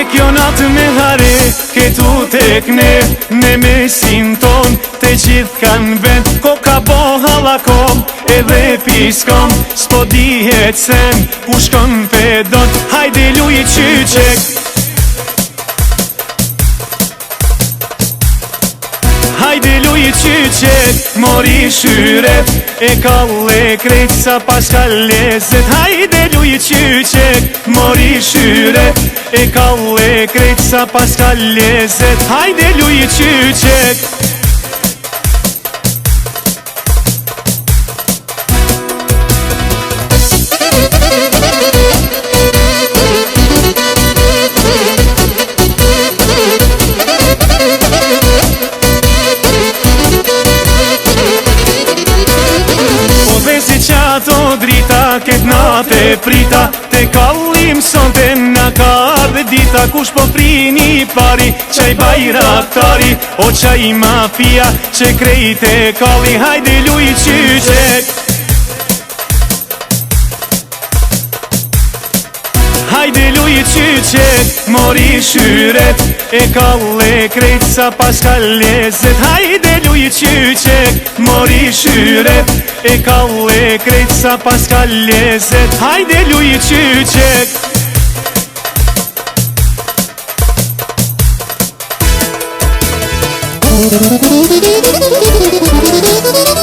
Kjo natë me hare, këtu tek ne mesin ton, te gjithë kanë vend. Koka bo halakom, edhe piskom, s'po dihet sen, ku shkon pedon. Hajde luj qyqek, hajde luj qyqek, mori shyret, e kalle krejt sa pas ka lezet. Hajde luj qyqek, mori shyret, e kalle krejt sa pas ka lezet. Hajde luj qyqek. Qato drita, ket natë prita, te kallim sonte na ka ardhe dita. Kush po prini pari, qaj bajraktari, o qaj mafia, që krejt e kalli. Hajde luj qyqek, hajde luj qyqek, mori shyret, e kalle krejt sa pas ka lezet. Hajde luj qyqek, mori shyret, e kalle krejt sa pas ka lezet. Hajde luj qyqek. Thank you.